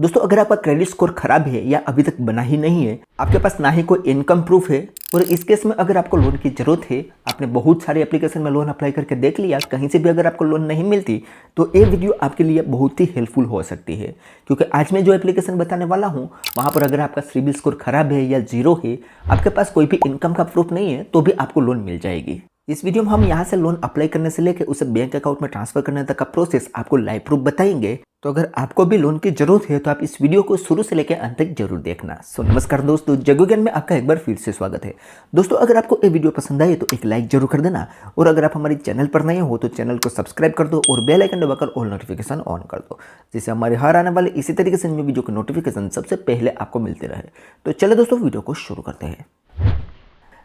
दोस्तों अगर आपका क्रेडिट स्कोर खराब है या अभी तक बना ही नहीं है, आपके पास ना ही कोई इनकम प्रूफ है और इस केस में अगर आपको लोन की ज़रूरत है, आपने बहुत सारे एप्लीकेशन में लोन अप्लाई करके देख लिया, कहीं से भी अगर आपको लोन नहीं मिलती, तो ये वीडियो आपके लिए बहुत ही हेल्पफुल हो सकती है। क्योंकि आज मैं जो एप्लीकेशन बताने वाला हूँ वहाँ पर अगर आपका सिबिल स्कोर खराब है या जीरो है, आपके पास कोई भी इनकम का प्रूफ नहीं है, तो भी आपको लोन मिल जाएगी। इस वीडियो में हम यहाँ से लोन अप्लाई करने से लेकर उसे बैंक अकाउंट में ट्रांसफर करने तक का प्रोसेस आपको लाइव प्रूफ बताएंगे। तो अगर आपको भी लोन की जरूरत है तो आप इस वीडियो को शुरू से लेकर अंत तक जरूर देखना। नमस्कार दोस्तों, जग्गू ज्ञान में आपका एक बार फिर से स्वागत है। दोस्तों अगर आपको ये वीडियो पसंद आए तो एक लाइक जरूर कर देना और अगर आप हमारे चैनल पर नए हो तो चैनल को सब्सक्राइब कर दो और बेल आइकन दबाकर ऑल नोटिफिकेशन ऑन कर दो, जिससे हमारे हर आने वाले इसी तरीके से वीडियो के नोटिफिकेशन सबसे पहले आपको मिलते रहे। तो चलो दोस्तों वीडियो को शुरू करते हैं।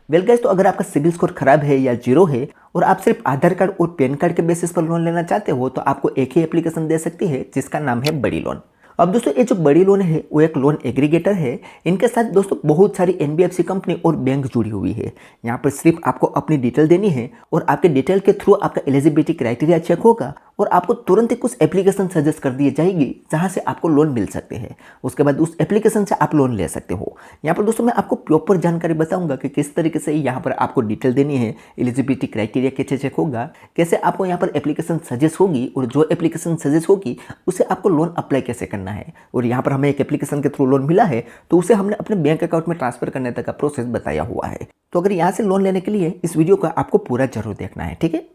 वेल गाइस, तो अगर आपका सिबिल स्कोर खराब है या जीरो है और आप सिर्फ आधार कार्ड और पैन कार्ड के बेसिस पर लोन लेना चाहते हो तो आपको एक ही एप्लीकेशन दे सकती है जिसका नाम है बड़ी लोन। अब दोस्तों ये जो बड़ी लोन है वो एक लोन एग्रीगेटर है। इनके साथ दोस्तों बहुत सारी एनबीएफसी कंपनी और बैंक जुड़ी हुई है। यहाँ पर सिर्फ आपको अपनी डिटेल देनी है और आपके डिटेल के थ्रू आपका एलिजिबिलिटी क्राइटेरिया चेक होगा और आपको तुरंत ही कुछ एप्लीकेशन सजेस्ट कर दी जाएगी जहाँ से आपको लोन मिल सकते हैं। उसके बाद उस एप्लीकेशन से आप लोन ले सकते हो। यहाँ पर दोस्तों मैं आपको प्रॉपर जानकारी बताऊंगा कि किस तरीके से यहाँ पर आपको डिटेल देनी है, एलिजिबिलिटी क्राइटेरिया कैसे चेक होगा, कैसे आपको यहाँ पर एप्लीकेशन सजेस्ट होगी और जो एप्लीकेशन सजेस्ट होगी उसे आपको लोन अप्लाई कैसे करना है। और यहाँ पर हमें एक एप्लीकेशन के थ्रू लोन मिला है तो उसे हमने अपने बैंक अकाउंट में ट्रांसफर करने तक का प्रोसेस बताया हुआ है। तो अगर यहाँ से लोन लेने के लिए इस वीडियो का आपको पूरा जरूर देखना है, ठीक है।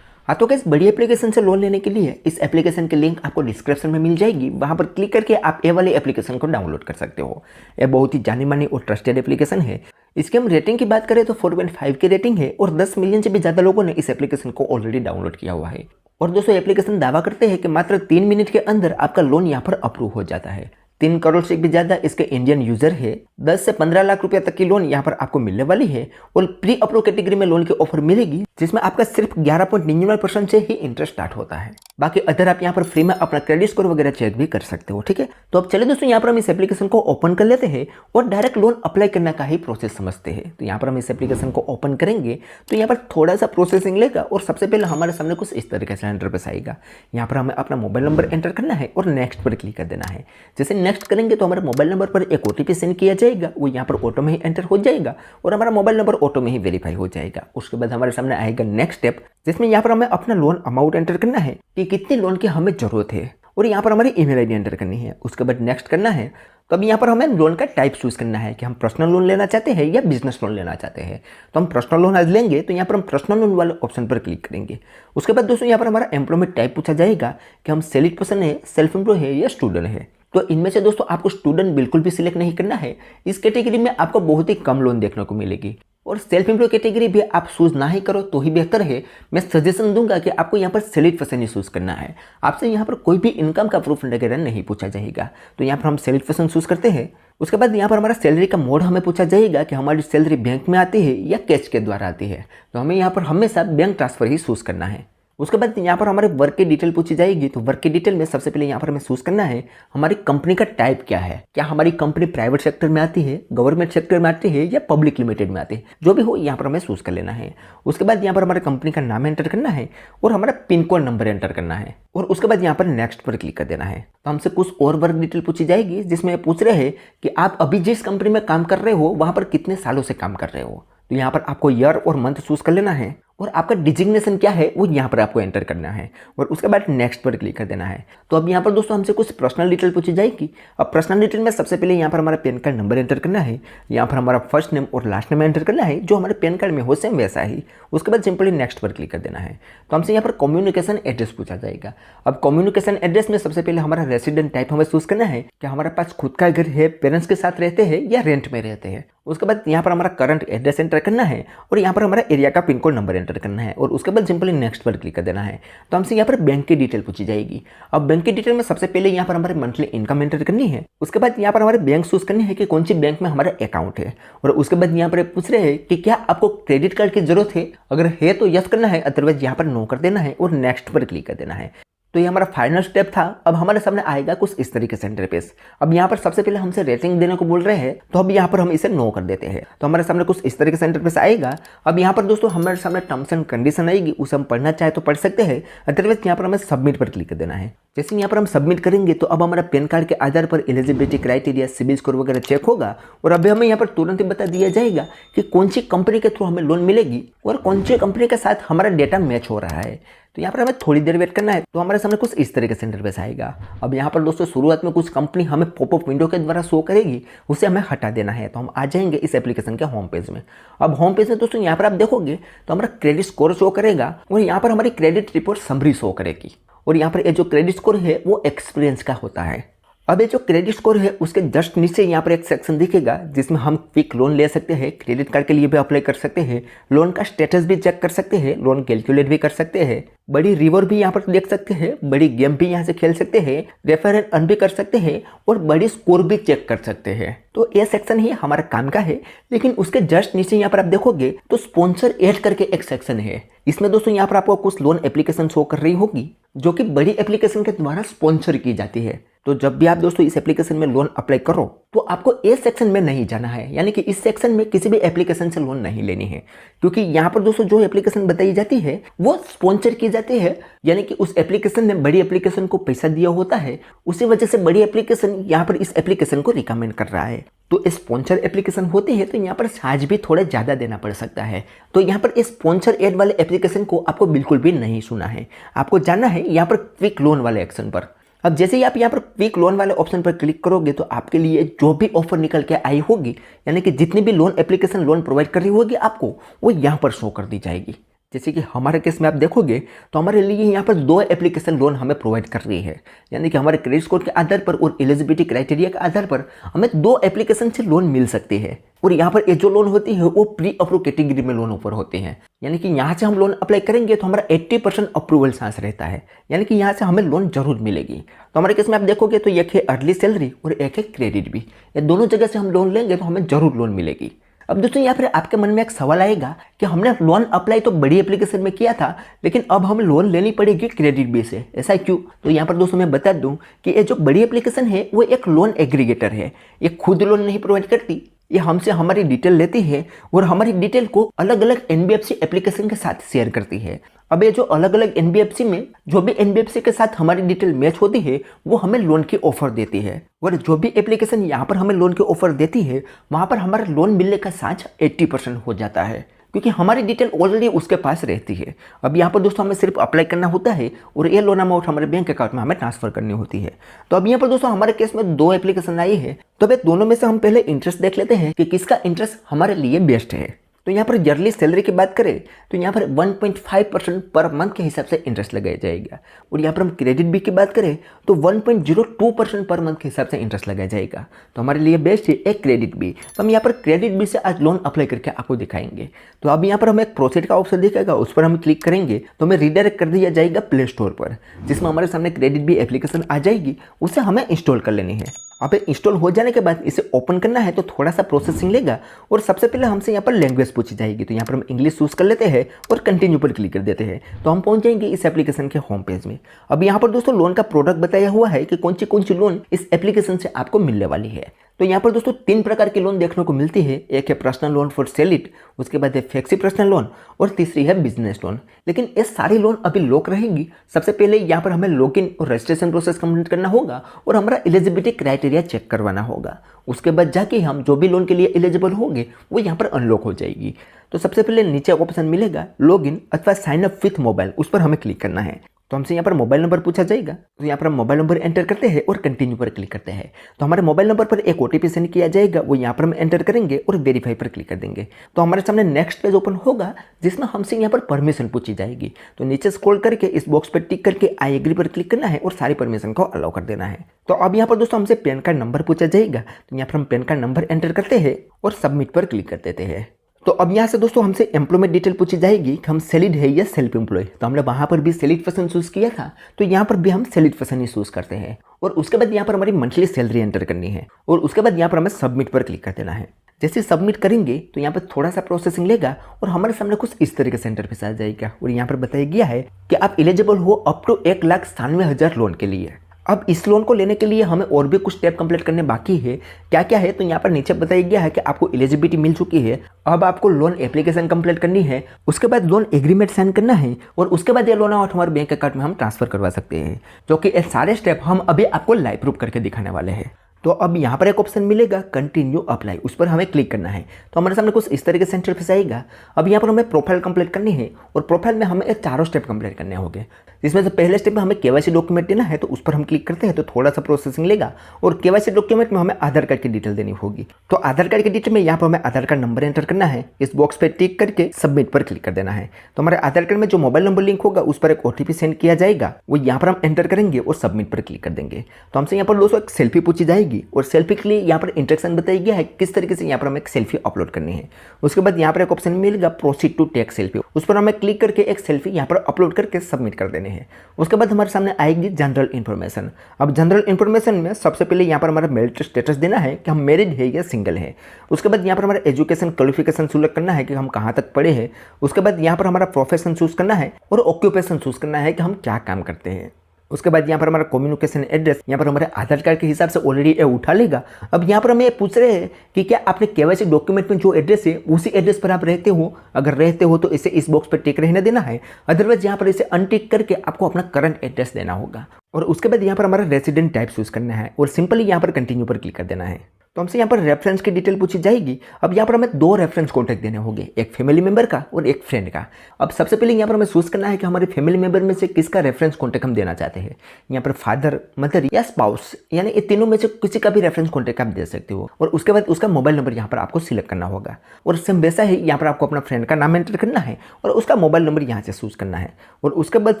हाँ तो इस बड़ी एप्लीकेशन से लोन लेने के लिए इस एप्लीकेशन की लिंक आपको डिस्क्रिप्शन में मिल जाएगी। वहाँ पर क्लिक करके आप ये वाले एप्लीकेशन को डाउनलोड कर सकते हो। यह बहुत ही जानी मानी और ट्रस्टेड एप्लीकेशन है। इसकी हम रेटिंग की बात करें तो 4.5 की रेटिंग है और 10 मिलियन से भी ज़्यादा लोगों ने इस एप्लीकेशन को ऑलरेडी डाउनलोड किया हुआ है। और दोस्तों एप्लीकेशन दावा करते हैं कि मात्र 3 मिनट के अंदर आपका लोन यहाँ पर अप्रूव हो जाता है। 3 करोड़ से भी ज़्यादा इसके इंडियन यूजर है। 10 से 15 लाख रुपए तक की लोन यहाँ पर आपको मिलने वाली है और प्री अप्रूव कैटेगरी में लोन की ऑफर मिलेगी जिसमें आपका सिर्फ 11.99% से ही इंटरेस्ट स्टार्ट होता है। बाकी अदर आप यहाँ पर फ्री में अपना क्रेडिट स्कोर वगैरह चेक भी कर सकते हो, ठीक है। तो अब चले दोस्तों यहाँ पर हम इस एप्लीकेशन को ओपन कर लेते हैं और डायरेक्ट लोन अप्लाई करने का ही प्रोसेस समझते हैं। तो यहाँ पर हम इस एप्लीकेशन को ओपन करेंगे तो यहाँ पर थोड़ा सा प्रोसेसिंग लेगा और सबसे पहले हमारे सामने कुछ इस तरीके से इंटरफेस आएगा। यहाँ पर हमें अपना मोबाइल नंबर एंटर करना है और नेक्स्ट पर क्लिक कर देना है। जैसे नेक्स्ट करेंगे तो हमारे मोबाइल नंबर पर एक ओटीपी सेंड किया जाएगा, वो यहाँ पर ऑटो में ही एंटर हो जाएगा और हमारा मोबाइल नंबर ऑटो में ही वेरीफाई हो जाएगा। उसके बाद हमारे सामने आएगा नेक्स्ट स्टेप, जिसमें यहाँ पर हमें अपना लोन अमाउंट एंटर करना है कि कितने लोन की हमें जरूरत है और यहाँ पर हमारी ईमेल आईडी एंटर करनी है। उसके बाद नेक्स्ट करना है। तो अब यहाँ पर हमें लोन का टाइप चूज करना है कि हम पर्सनल लोन लेना चाहते हैं या बिजनेस लोन लेना चाहते हैं। तो हम पर्सनल लोन आज लेंगे तो यहाँ पर हम पर्सनल लोन वाले ऑप्शन पर क्लिक करेंगे। उसके बाद दोस्तों यहाँ पर हमारा एम्प्लॉयमेंट टाइप पूछा जाएगा कि हम सैलरीड पर्सन है, सेल्फ एम्प्लॉय है या स्टूडेंट है। तो इनमें से दोस्तों आपको स्टूडेंट बिल्कुल भी सिलेक्ट नहीं करना है। इस कैटेगरी में आपको बहुत ही कम लोन देखने को मिलेगी और सेल्फ एम्प्लॉय कैटेगरी भी आप चूज ना ही करो तो ही बेहतर है। मैं सजेशन दूंगा कि आपको यहाँ पर सैलरीड पर्सन ही चूज करना है। आपसे यहाँ पर कोई भी इनकम का प्रूफ वगैरह नहीं पूछा जाएगा। तो यहाँ पर हम सैलरीड पर्सन चूज करते हैं। उसके बाद यहाँ पर हमारा सैलरी का मोड हमें पूछा जाएगा कि हमारी सैलरी बैंक में आती है या कैश के द्वारा आती है। तो हमें यहाँ पर हमेशा बैंक ट्रांसफर ही चूज करना है। उसके बाद यहाँ पर हमारे वर्क की डिटेल पूछी जाएगी। तो वर्क की डिटेल में सबसे पहले यहाँ पर हमें चूज करना है हमारी कंपनी का टाइप क्या है। क्या हमारी कंपनी प्राइवेट सेक्टर में आती है, गवर्नमेंट सेक्टर में आती है या पब्लिक लिमिटेड में आती है, जो भी हो यहाँ पर हमें चूज कर लेना है। उसके बाद यहाँ पर हमारे कंपनी का नाम एंटर करना है और हमारा पिन कोड नंबर एंटर करना है और उसके बाद यहाँ पर नेक्स्ट पर क्लिक कर देना है। तो हमसे कुछ और वर्क डिटेल पूछी जाएगी जिसमें पूछ रहे हैं कि आप अभी जिस कंपनी में काम कर रहे हो वहाँ पर कितने सालों से काम कर रहे हो। तो यहाँ पर आपको ईयर और मंथ चूज कर लेना है और आपका डिजिग्नेशन क्या है वो यहाँ पर आपको एंटर करना है और उसके बाद नेक्स्ट पर क्लिक कर देना है। तो अब यहाँ पर दोस्तों हमसे कुछ पर्सनल डिटेल पूछी जाएगी। अब पर्सनल डिटेल में सबसे पहले यहाँ पर हमारा पैन कार्ड नंबर एंटर करना है। यहाँ पर हमारा फर्स्ट नेम और लास्ट नेम एंटर करना है जो हमारे पैन कार्ड में हो सेम वैसा ही। उसके बाद सिंपली नेक्स्ट पर क्लिक कर देना है। तो हमसे यहाँ पर कम्युनिकेशन एड्रेस पूछा जाएगा। अब कम्युनिकेशन एड्रेस में सबसे पहले हमारा रेसिडेंट टाइप हमें चूज करना है कि हमारे पास खुद का घर है, पेरेंट्स के साथ रहते हैं या रेंट में रहते हैं। उसके बाद यहाँ पर हमारा करंट एड्रेस एंटर करना है और यहाँ पर हमारा एरिया का पिन कोड नंबर एंटर करना है और उसके बाद सिंपली नेक्स्ट पर क्लिक कर देना है। तो हमसे यहाँ पर बैंक की डिटेल पूछी जाएगी। अब बैंक की डिटेल में सबसे पहले यहाँ पर हमारे मंथली इनकम एंटर करनी है। उसके बाद यहाँ पर हमारे बैंक चूज करनी है कि कौन सी बैंक में हमारा अकाउंट है और उसके बाद यहाँ पर पूछ रहे हैं कि क्या आपको क्रेडिट कार्ड की जरूरत है। अगर है तो यस करना है, अदरवाइज यहाँ पर नो कर देना है और नेक्स्ट पर क्लिक कर देना है। तो ये हमारा फाइनल स्टेप था। अब हमारे सामने आएगा कुछ इस तरीके से इंटरफेस। अब यहाँ पर सबसे पहले हमसे रेटिंग देने को बोल रहे हैं, तो अब यहाँ पर हम इसे नो कर देते हैं। तो हमारे सामने कुछ इस तरीके से इंटरफेस आएगा। अब यहाँ पर दोस्तों हमारे सामने टर्म्स एंड कंडीशन आएगी, उसे हम पढ़ना चाहे तो पढ़ सकते हैं, अदरवाइज यहाँ पर हमें सबमिट पर क्लिक कर देना है। जैसे यहाँ पर हम सबमिट करेंगे तो अब हमारा पैन कार्ड के आधार पर एलिजिबिलिटी क्राइटेरिया, सिबिल स्कोर वगैरह चेक होगा और अभी हमें यहाँ पर तुरंत ही बता दिया जाएगा कि कौन सी कंपनी के थ्रू हमें लोन मिलेगी और कौन सी कंपनी के साथ हमारा डेटा मैच हो रहा है। तो यहाँ पर हमें थोड़ी देर वेट करना है। तो हमारे सामने कुछ इस तरीके से इंटरफेस आएगा। अब यहाँ पर दोस्तों शुरुआत में कुछ कंपनी हमें पॉपअप विंडो के द्वारा शो करेगी, उसे हमें हटा देना है। तो हम आ जाएंगे इस एप्लीकेशन के होम पेज में। अब होम पेज में दोस्तों यहाँ पर आप देखोगे तो हमारा क्रेडिट स्कोर शो करेगा और यहाँ पर हमारी क्रेडिट रिपोर्ट समरी शो करेगी और यहाँ पर ये जो क्रेडिट स्कोर है वो एक्सपीरियंस का होता है। अब ये जो क्रेडिट स्कोर है उसके जस्ट नीचे यहाँ पर एक सेक्शन दिखेगा जिसमें हम क्विक लोन ले सकते हैं, क्रेडिट कार्ड के लिए भी अप्लाई कर सकते हैं, लोन का स्टेटस भी चेक कर सकते हैं, लोन कैलकुलेट भी कर सकते हैं, बड़ी रिवॉर्ड भी यहाँ पर देख सकते हैं, बड़ी गेम भी यहाँ से खेल सकते हैं, रेफर एंड अर्न भी कर सकते हैं और बड़ी स्कोर भी चेक कर सकते हैं। तो ये सेक्शन ही हमारा काम का है। लेकिन उसके जस्ट नीचे यहाँ पर आप देखोगे तो स्पॉन्सर ऐड करके एक सेक्शन है। इसमें दोस्तों यहाँ पर आपको कुछ लोन एप्लीकेशन शो कर रही होगी जो कि बड़ी एप्लीकेशन के द्वारा स्पॉन्सर की जाती है। तो जब भी आप दोस्तों इस एप्लीकेशन में लोन अप्लाई करो तो आपको ए सेक्शन में नहीं जाना है, यानी कि इस सेक्शन में किसी भी एप्लीकेशन से लोन नहीं लेनी है, क्योंकि यहाँ पर दोस्तों जो एप्लीकेशन बताई जाती है वो स्पॉन्सर की जाती है, यानी कि उस एप्लीकेशन ने बड़ी एप्लीकेशन को पैसा दिया होता है, उसी वजह से बड़ी एप्लीकेशन यहाँ पर इस एप्लीकेशन को रिकमेंड कर रहा है। तो स्पॉन्सर एप्लीकेशन होती है तो यहाँ पर चार्ज भी थोड़ा ज़्यादा देना पड़ सकता है। तो यहाँ पर इस स्पॉन्सर एड वाले एप्लीकेशन को आपको बिल्कुल भी नहीं सुना है, आपको जाना है यहाँ पर क्विक लोन वाले एक्शन पर। अब जैसे ही आप यहाँ पर क्विक लोन वाले ऑप्शन पर क्लिक करोगे तो आपके लिए जो भी ऑफर निकल के आई होगी, यानी कि जितनी भी लोन एप्लीकेशन लोन प्रोवाइड कर रही होगी आपको, वो यहाँ पर शो कर दी जाएगी। जैसे कि हमारे केस में आप देखोगे तो हमारे लिए यहाँ पर 2 एप्लीकेशन लोन हमें प्रोवाइड कर रही है, यानी कि हमारे क्रेडिट स्कोर के आधार पर और एलिजिबिलिटी क्राइटेरिया के आधार पर हमें 2 एप्लीकेशन से लोन मिल सकती है। और यहाँ पर ये जो लोन होती है वो प्री अप्रूव कैटेगरी में लोन ऊपर होते हैं, यानी कि यहाँ से हम लोन अप्लाई करेंगे तो हमारा 80% अप्रूवल चांस रहता है, यानी कि यहाँ से हमें लोन जरूर मिलेगी। तो हमारे केस में आप देखोगे तो एक है अर्ली सैलरी और एक है क्रेडिट भी, ये दोनों जगह से हम लोन लेंगे तो हमें जरूर लोन मिलेगी। अब दोस्तों यहाँ पर आपके मन में एक सवाल आएगा कि हमने लोन अप्लाई तो बड़ी एप्लीकेशन में किया था, लेकिन अब हमें लोन लेनी पड़ेगी क्रेडिट बी से, ऐसा क्यों? तो यहाँ पर दोस्तों मैं बता दूं कि ये जो बड़ी एप्लीकेशन है वो एक लोन एग्रीगेटर है, ये खुद लोन नहीं प्रोवाइड करती, ये हमसे हमारी डिटेल लेती है और हमारी डिटेल को अलग अलग एनबीएफसी एप्लीकेशन के साथ शेयर करती है। अब ये जो अलग अलग एनबीएफसी में जो भी एनबीएफसी के साथ हमारी डिटेल मैच होती है वो हमें लोन की ऑफर देती है, और जो भी एप्लीकेशन यहाँ पर हमें लोन की ऑफर देती है वहाँ पर हमारा लोन मिलने का चांस 80% हो जाता है, क्योंकि हमारी डिटेल ऑलरेडी उसके पास रहती है। अब यहाँ पर दोस्तों हमें सिर्फ अप्लाई करना होता है और ये लोन अमाउंट हमारे बैंक अकाउंट में हमें ट्रांसफर करनी होती है। तो अब यहाँ पर दोस्तों हमारे केस में 2 एप्लीकेशन आई है, तो अब दोनों में से हम पहले इंटरेस्ट देख लेते हैं कि किसका इंटरेस्ट हमारे लिए बेस्ट है। तो यहाँ पर ईयरली सैलरी की बात करें तो यहाँ पर 1.5% पर मंथ के हिसाब से इंटरेस्ट लगाया जाएगा, और यहाँ पर हम क्रेडिट बी की बात करें तो 1.02% पर मंथ के हिसाब से इंटरेस्ट लगाया जाएगा। तो हमारे लिए बेस्ट है एक क्रेडिट बी। तो हम यहाँ पर क्रेडिट बी से आज लोन अप्लाई करके आपको दिखाएंगे। तो अब यहाँ पर हमें एक प्रोसीड का ऑप्शन दिखेगा, उस पर हम क्लिक करेंगे तो हमें रिडायरेक्ट कर दिया जाएगा प्ले स्टोर पर, जिसमें हमारे सामने क्रेडिट बी एप्लीकेशन आ जाएगी, उसे हमें इंस्टॉल कर लेनी है। अब इंस्टॉल हो जाने के बाद इसे ओपन करना है तो थोड़ा सा प्रोसेसिंग लेगा, और सबसे पहले हमसे यहाँ पर लैंग्वेज पूछी जाएगी। तो यहाँ पर हम इंग्लिश चूज कर लेते हैं और कंटिन्यू पर क्लिक कर देते हैं, तो हम पहुंच जाएंगे इस एप्लीकेशन के होम पेज में। अब यहाँ पर दोस्तों लोन का प्रोडक्ट बताया हुआ है कि कौन सी लोन इस एप्लीकेशन से आपको मिलने वाली है। तो यहाँ पर दोस्तों 3 प्रकार की लोन देखने को मिलती है, एक है personal loan for sale it, उसके बाद है फ्लेक्सी पर्सनल लोन, और तीसरी है बिजनेस लोन। लेकिन ये सारी लोन अभी लॉक रहेंगी। सबसे पहले यहाँ पर हमें लॉगिन और रजिस्ट्रेशन प्रोसेस कंप्लीट करना होगा और हमारा एलिजिबिलिटी क्राइटेरिया चेक करवाना होगा। उसके बाद जाके हम जो भी लोन के लिए एलिजिबल होंगे वो यहाँ पर अनलॉक हो जाएगी। तो सबसे पहले नीचे ऑप्शन मिलेगा लॉगिन अथवा साइन अप विथ मोबाइल, उस पर हमें क्लिक करना है। तो हमसे यहाँ पर मोबाइल नंबर पूछा जाएगा, तो यहाँ पर हम मोबाइल नंबर एंटर करते हैं और कंटिन्यू पर क्लिक करते हैं। तो हमारे मोबाइल नंबर पर एक ओटीपी सेंड किया जाएगा, वो यहाँ पर हम एंटर करेंगे और वेरीफाई पर क्लिक कर देंगे। तो हमारे सामने नेक्स्ट पेज ओपन होगा जिसमें हमसे यहाँ पर परमिशन पूछी जाएगी। तो नीचे स्क्रॉल करके इस बॉक्स पर टिक करके आई एग्री पर क्लिक करना है और सारी परमिशन को अलाउ कर देना है। तो अब यहाँ पर दोस्तों हमसे पैन कार्ड नंबर पूछा जाएगा, तो यहाँ पर हम पैन कार्ड नंबर एंटर करते हैं और सबमिट पर क्लिक कर देते हैं। तो अब यहाँ से दोस्तों हमसे एम्प्लॉयमेंट डिटेल पूछी जाएगी कि हम सैलरीड है या सेल्फ एम्प्लॉय। तो हमने वहाँ पर भी सैलरीड पर्सन चूज किया था, तो यहाँ पर भी हम सैलरीड पर्सन ही चूज करते हैं। और उसके बाद यहाँ पर हमारी मंथली सैलरी एंटर करनी है और उसके बाद यहाँ पर हमें सबमिट पर क्लिक कर देना है। जैसे सबमिट करेंगे तो यहाँ पर थोड़ा सा प्रोसेसिंग लेगा और हमारे सामने कुछ इस तरह के सेंटर पे आ जाएगा और यहाँ पर बताया गया है कि आप एलिजिबल हो अप टू 1,97,000 लोन के लिए। अब इस लोन को लेने के लिए हमें और भी कुछ स्टेप कंप्लीट करने बाकी है। क्या क्या है तो यहाँ पर नीचे बताया गया है कि आपको एलिजिबिलिटी मिल चुकी है। अब आपको लोन एप्लीकेशन कंप्लीट करनी है, उसके बाद लोन एग्रीमेंट साइन करना है और उसके बाद ये लोन अमाउंट हमारे बैंक अकाउंट में हम ट्रांसफर करवा सकते हैं, जो कि ये सारे स्टेप हम अभी आपको लाइव प्रूफ करके दिखाने वाले हैं। तो अब यहाँ पर एक ऑप्शन मिलेगा कंटिन्यू अप्लाई, उस पर हमें क्लिक करना है। तो हमारे सामने कुछ इस तरह के सेंटर पे आएगा। अब यहाँ पर हमें प्रोफाइल कंप्लीट करनी है और प्रोफाइल में हमें चारों स्टेप कंप्लीट करने होंगे, जिसमें से पहले स्टेप में हमें केवाईसी डॉक्यूमेंट देना है। तो उस पर हम क्लिक करते हैं तो थोड़ा सा प्रोसेसिंग लेगा और केवाईसी डॉक्यूमेंट में हमें आधार कार्ड की डिटेल देनी होगी। तो आधार कार्ड की डिटेल में यहाँ पर हमें आधार कार्ड नंबर एंटर करना है, इस बॉक्स पर टिक करके सबमिट पर क्लिक कर देना है। तो हमारे आधार कार्ड में जो मोबाइल नंबर लिंक होगा उस पर एक OTP सेंड किया जाएगा, वो यहाँ पर हम एंटर करेंगे और सबमिट पर क्लिक कर देंगे। तो हमसे यहाँ पर दोस्तों एक सेल्फी पूछी जाएगी और सेल्फी के लिए यहाँ पर इंस्ट्रक्शन बताया गया है किस तरीके से यहाँ पर हमें एक सेल्फी अपलोड करनी है। उसके बाद यहाँ पर एक ऑप्शन मिलेगा प्रोसीड टू टेक सेल्फी, उस पर हमें क्लिक करके एक सेल्फी यहाँ पर अपलोड करके सबमिट कर देने हैं। उसके बाद हमारे सामने आएगी जनरल इन्फॉर्मेशन। अब जनरल इन्फॉर्मेशन में सबसे पहले यहाँ पर हमारा मैरिड स्टेटस देना है कि हम मैरिड है या सिंगल है। उसके बाद यहाँ पर हमारा एजुकेशन क्वालिफिकेशन सिलेक्ट करना है कि हम कहाँ तक पढ़े हैं। उसके बाद यहाँ पर हमारा प्रोफेशन चूज करना है और ऑक्यूपेशन चूज करना है कि हम क्या काम करते हैं। उसके बाद यहाँ पर हमारा कम्युनिकेशन एड्रेस यहाँ पर हमारे आधार कार्ड के हिसाब से ऑलरेडी ये उठा लेगा। अब यहाँ पर हमें ये पूछ रहे हैं कि क्या आपने केवाईसी डॉक्यूमेंट में जो एड्रेस है उसी एड्रेस पर आप रहते हो। अगर रहते हो तो इसे इस बॉक्स पर टिक रहने देना है, अदरवाइज यहाँ पर इसे अनटिक करके आपको अपना करंट एड्रेस देना होगा। और उसके बाद यहाँ पर हमारा रेसिडेंट टाइप चूज करना है और सिंपली यहाँ पर कंटिन्यू पर क्लिक कर देना है। तो हमसे यहाँ पर रेफरेंस की डिटेल पूछी जाएगी। अब यहाँ पर हमें 2 रेफरेंस कॉन्टैक्ट देने होंगे, एक फैमिली मेंबर का और एक फ्रेंड का। अब सबसे पहले यहाँ पर हमें चूज करना है कि हमारे फैमिली मेंबर में से किसका रेफरेंस कॉन्टैक्ट हम देना चाहते हैं। यहाँ पर फादर, मदर या स्पाउस, यानी ये तीनों में से किसी का भी रेफरेंस कॉन्टैक्ट आप दे सकते हो। और उसके बाद उसका मोबाइल नंबर यहाँ पर आपको सिलेक्ट करना होगा और सेम वैसा ही यहाँ पर आपको अपना फ्रेंड का नाम एंटर करना है और उसका मोबाइल नंबर यहाँ से चूज करना है और उसके बाद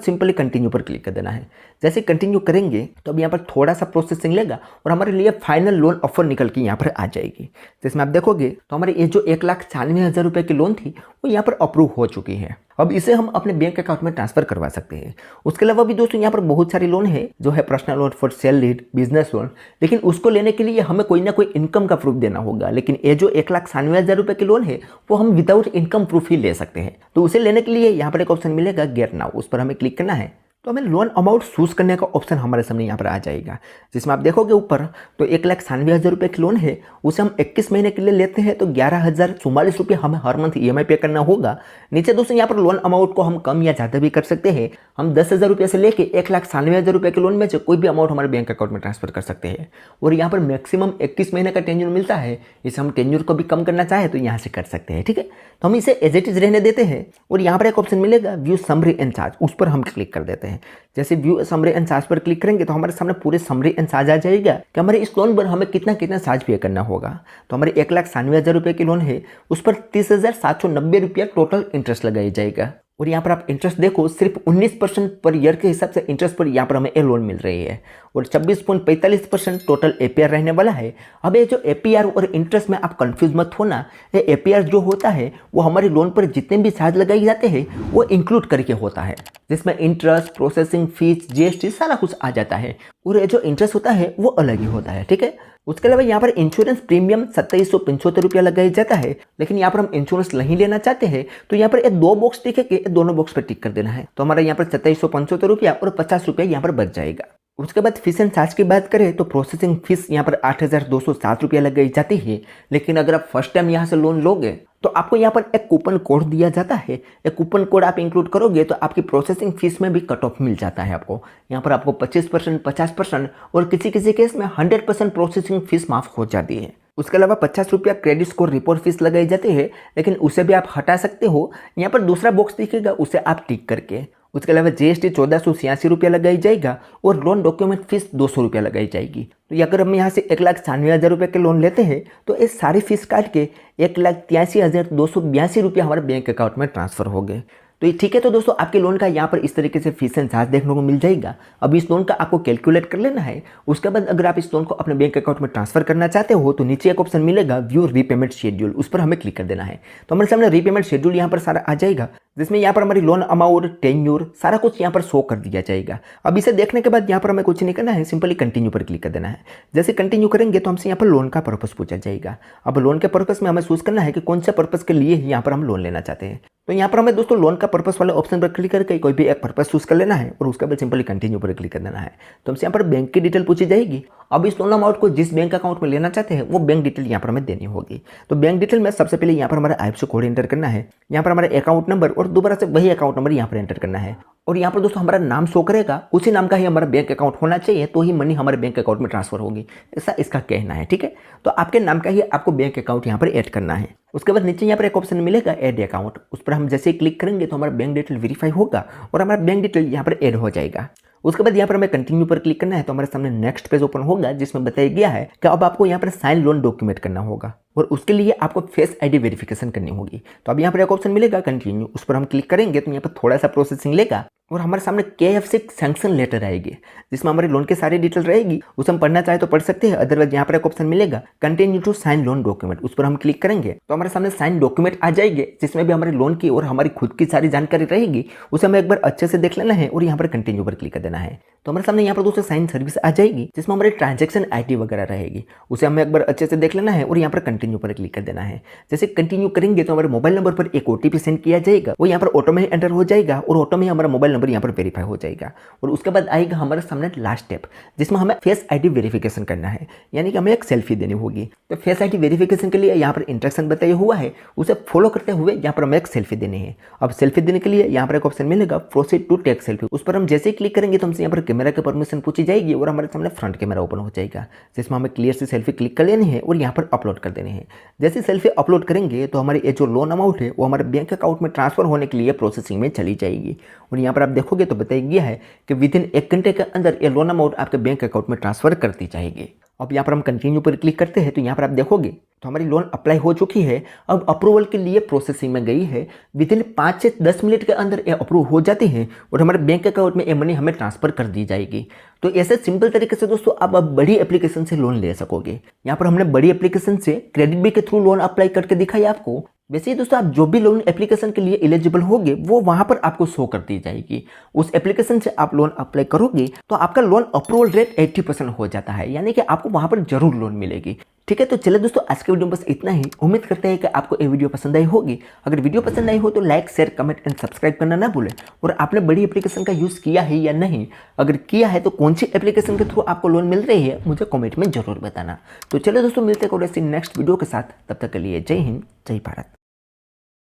सिंपली कंटिन्यू पर क्लिक कर देना है। जैसे कंटिन्यू करेंगे तो अब यहाँ पर थोड़ा सा प्रोसेसिंग लेगा और हमारे लिए फाइनल लोन ऑफर निकल के यहाँ पर आ जाएगी। जिसमें आप देखोगे तो हमारी ये जो 1,96,000 रुपये की लोन थी वो यहाँ पर अप्रूव हो चुकी है। अब इसे हम अपने बैंक अकाउंट में ट्रांसफर करवा सकते हैं। उसके अलावा भी दोस्तों यहाँ पर बहुत सारी लोन है जो है personal loan for sale lead, business loan, लेकिन उसको लेने के लिए हमें कोई ना कोई इनकम का प्रूफ देना होगा। लेकिन ये जो 1,96,000 रुपये की लोन है वो हम विदाउट इनकम प्रूफ ही ले सकते हैं। तो उसे लेने के लिए यहाँ पर एक ऑप्शन मिलेगा गेट नाउ, उस पर हमें क्लिक करना है। तो हमें लोन अमाउंट चूज करने का ऑप्शन हमारे सामने यहाँ पर आ जाएगा, जिसमें आप देखोगे ऊपर तो 1,96,000 रुपये की लोन है, उसे हम 21 महीने के लिए लेते हैं तो 11,044 रुपये हमें हर मंथ EMI पे करना होगा। नीचे दोस्तों यहाँ पर लोन अमाउंट को हम कम या ज़्यादा भी कर सकते हैं। हम 10,000 रुपये से लेके 1,96,000 रुपये के लोन में से कोई भी अमाउंट हमारे बैंक अकाउंट में ट्रांसफर कर सकते हैं। और यहाँ पर मैक्सिमम 21 महीने का टेन्यूर मिलता है, इसे हम टेन्यूर को भी कम करना चाहे तो यहाँ से कर सकते हैं। ठीक है, तो हम इसे एज इट इज रहने देते हैं और यहाँ पर एक ऑप्शन मिलेगा व्यू समरी एंड चार्ज, उस पर हम क्लिक कर देते हैं। जैसे व्यू समरी एंड चार्ज पर क्लिक करेंगे तो हमारे सामने पूरे समरी एंड चार्ज आ जाएगा कि हमारे इस लोन पर हमें कितना कितना चार्ज पे करना होगा। तो हमारे 1,96,000 रुपये की लोन है, उस पर 30,790 रुपया टोटल इंटरेस्ट लगाया जाएगा। और यहाँ पर आप इंटरेस्ट देखो सिर्फ 19% पर ईयर के हिसाब से इंटरेस्ट पर यहाँ पर हमें ये लोन मिल रही है और 26.45% टोटल APR रहने वाला है। अब ये जो APR और इंटरेस्ट में आप कंफ्यूज मत होना, ये APR जो होता है वो हमारे लोन पर जितने भी चार्ज लगाए जाते हैं वो इंक्लूड करके होता है, जिसमें इंटरेस्ट, प्रोसेसिंग फीस, GST सारा कुछ आ जाता है। और ये जो इंटरेस्ट होता है वो अलग ही होता है। ठीक है, उसके अलावा यहाँ पर इंश्योरेंस प्रीमियम 2775 रुपया लगाया जाता है, लेकिन यहाँ पर हम इंश्योरेंस नहीं लेना चाहते हैं तो यहाँ पर ये 2 बॉक्स दिखेंगे, दोनों बॉक्स पर टिक कर देना है। तो हमारा यहाँ पर 2775 रुपया और 50 रुपया यहाँ पर बच जाएगा। उसके बाद फीस एंड चार्ज की बात करें तो प्रोसेसिंग फीस यहाँ पर 8,207 रुपया लगाई जाती है। लेकिन अगर आप फर्स्ट टाइम यहाँ से लोन लोगे तो आपको यहाँ पर एक कूपन कोड दिया जाता है, एक कूपन कोड आप इंक्लूड करोगे तो आपकी प्रोसेसिंग फीस में भी कट ऑफ मिल जाता है आपको। यहाँ पर आपको 25%, 50% और किसी किसी केस में 100% प्रोसेसिंग फीस माफ हो जाती है। उसके अलावा 50 रुपया क्रेडिट स्कोर रिपोर्ट फीस लगाई जाती है, लेकिन उसे भी आप हटा सकते हो। यहाँ पर दूसरा बॉक्स दिखेगा, उसे आप टिक करके। उसके अलावा GST 1486 रुपया लगाई जाएगा और लोन डॉक्यूमेंट फीस 200 रुपया लगाई जाएगी। तो अगर हम यहाँ से 1,96,000 रुपये के लोन लेते हैं तो ये सारी फीस काट के 1,83,282 रुपया हमारे बैंक अकाउंट में ट्रांसफर हो गए। तो ये ठीक है। तो दोस्तों आपके लोन का यहाँ पर इस तरीके से फीस एंड चार्ज देखने को मिल जाएगा। अब इस लोन का आपको कैलकुलेट कर लेना है। उसके बाद अगर आप इस लोन को अपने बैंक अकाउंट में ट्रांसफर करना चाहते हो तो नीचे एक ऑप्शन मिलेगा व्यू रीपेमेंट शेड्यूल, उस पर हमें क्लिक कर देना है। तो हमारे सामने रीपेमेंट शेड्यूल यहाँ पर सारा आ जाएगा। जिसमें यहाँ पर हमारी लोन अमाउंट, टेन्योर सारा कुछ यहाँ पर शो कर दिया जाएगा। अब इसे देखने के बाद यहाँ पर हमें कुछ नहीं करना है, सिंपली कंटिन्यू पर क्लिक कर देना है। जैसे कंटिन्यू करेंगे तो हमसे यहाँ पर लोन का पर्पस पूछा जाएगा। अब लोन के पर्पस में हमें चूज करना है कि कौन सा पर्पस के लिए यहाँ पर हम लोन लेना चाहते हैं। तो यहाँ पर हमें दोस्तों लोन का पर्पस वाले ऑप्शन पर क्लिक करके कोई भी एक पर्पस चूज कर लेना है और उसके बाद सिंपली कंटिन्यू पर क्लिक कर देना है। तो हमसे यहाँ पर बैंक की डिटेल पूछी जाएगी। अब इस लोन अमाउंट को जिस बैंक अकाउंट में लेना चाहते हैं वो बैंक डिटेल यहाँ पर हमें देनी होगी। तो बैंक डिटेल में सबसे पहले यहाँ पर हमारा IFSC कोड एंटर करना है, यहाँ पर हमारा अकाउंट नंबर और दोबारा से वही अकाउंट नंबर यहाँ पर एंटर करना है। और यहाँ पर दोस्तों हमारा नाम शो करेगा, उसी नाम का ही हमारा बैंक अकाउंट होना चाहिए, तो ही मनी हमारे बैंक अकाउंट में ट्रांसफर होगी, ऐसा इसका कहना है। ठीक है, तो आपके नाम का ही आपको बैंक अकाउंट यहाँ पर ऐड करना है। उसके बाद नीचे यहाँ पर एक ऑप्शन मिलेगा ऐड अकाउंट, उस पर हम जैसे ही क्लिक करेंगे तो हमारा बैंक डिटेल वेरीफाई होगा और हमारा बैंक डिटेल यहाँ पर ऐड हो जाएगा। उसके बाद यहाँ पर हमें कंटिन्यू पर क्लिक करना है। तो हमारे सामने नेक्स्ट पेज ओपन होगा जिसमें बताया गया है कि अब आपको यहाँ पर साइन लोन डॉक्यूमेंट करना होगा और उसके लिए आपको फेस ID वेरिफिकेशन करनी होगी। तो अब यहाँ पर एक ऑप्शन मिलेगा कंटिन्यू, उस पर हम क्लिक करेंगे तो यहाँ पर थोड़ा सा प्रोसेसिंग लेगा और हमारे सामने KFC सैंक्शन लेटर आएगी जिसमें हमारे लोन की सारी डिटेल रहेगी। उसे हम पढ़ना चाहे तो पढ़ सकते हैं, अदरवाइज यहाँ पर एक ऑप्शन मिलेगा continue to sign loan document, उस पर हम क्लिक करेंगे तो हमारे सामने साइन डॉक्यूमेंट आ जाएंगे जिसमें भी हमारे लोन की और हमारी खुद की सारी जानकारी रहेगी। उसे हमें एक बार अच्छे से देख लेना है और यहाँ पर कंटिन्यू पर क्लिक कर देना है। तो हमारे सामने यहाँ पर दोस्तों साइन सर्विस आ जाएगी जिसमें हमारी ट्रांजेक्शन ID वगैरह रहेगी, उसे हमें एक बार अच्छे से देख लेना है और यहाँ पर कंटिन्यू पर क्लिक कर देना है। जैसे कंटिन्यू करेंगे तो हमारे मोबाइल नंबर पर एक OTP सेंड किया जाएगा, वो यहाँ पर ऑटो में एंटर हो जाएगा और ऑटो में हमारा मोबाइल नंबर यहाँ पर वेरीफाई हो जाएगा। और उसके बाद आएगा हमारे सामने लास्ट स्टेप जिसमें हमें फेस ID वेरिफिकेशन करना है, यानी कि हमें एक सेल्फी देनी होगी। तो फेस ID वेरिफिकेशन के लिए यहाँ पर इंस्ट्रक्शन बताया हुआ है, उसे फॉलो करते हुए यहाँ पर हमें एक सेल्फी देनी है। अब सेल्फी देने के लिए यहाँ पर एक ऑप्शन मिलेगा प्रोसीड टू टेक सेल्फी, उस पर हम जैसे ही क्लिक करेंगे तो हमसे यहाँ पर कैमरा की परमिशन पूछी जाएगी और हमारे सामने फ्रंट कैमरा ओपन हो जाएगा जिसमें हमें क्लियर से सेल्फी क्लिक कर लेनी है और यहाँ पर अपलोड कर देनी है। जैसे सेल्फी अपलोड करेंगे तो हमारी ये जो लोन अमाउंट है वो हमारे बैंक अकाउंट में ट्रांसफर होने के लिए प्रोसेसिंग में चली जाएगी। और यहाँ पर आप देखोगे तो बताया गया है कि विदिन 1 घंटे के अंदर ये लोन अमाउंट आपके बैंक अकाउंट में ट्रांसफर कर दी जाएगी। अब यहाँ पर हम कंटिन्यू पर क्लिक करते हैं तो यहाँ पर आप देखोगे तो हमारी लोन अप्लाई हो चुकी है, अब अप्रूवल के लिए प्रोसेसिंग में गई है। विदिन 5 से 10 मिनट के अंदर ये अप्रूव हो जाती है और हमारे बैंक अकाउंट में ये मनी हमें ट्रांसफर कर दी जाएगी। तो ऐसे सिंपल तरीके से दोस्तों आप अब बड़ी एप्लीकेशन से लोन ले सकोगे। यहाँ पर हमने बड़ी एप्लीकेशन से क्रेडिट बी के थ्रू लोन अप्लाई करके दिखाई आपको। वैसे ही दोस्तों आप जो भी लोन एप्लीकेशन के लिए एलिजिबल होगे वो वहां पर आपको शो कर दी जाएगी। उस एप्लीकेशन से आप लोन अप्लाई करोगे तो आपका लोन अप्रूवल रेट 80% हो जाता है, यानी कि आपको वहां पर जरूर लोन मिलेगी। ठीक है, तो चलिए दोस्तों आज के वीडियो में बस इतना ही। उम्मीद करते हैं कि आपको ये वीडियो पसंद आई होगी। अगर वीडियो पसंद आई हो तो like, share, comment and subscribe करना ना भूलें। और आपने बड़ी एप्लीकेशन का यूज़ किया है या नहीं, अगर किया है तो कौन सी एप्लीकेशन के थ्रू आपको लोन मिल रही है मुझे कमेंट में जरूर बताना। तो चलिए दोस्तों मिलते हैं नेक्स्ट वीडियो के साथ, तब तक के लिए जय हिंद, जय भारत।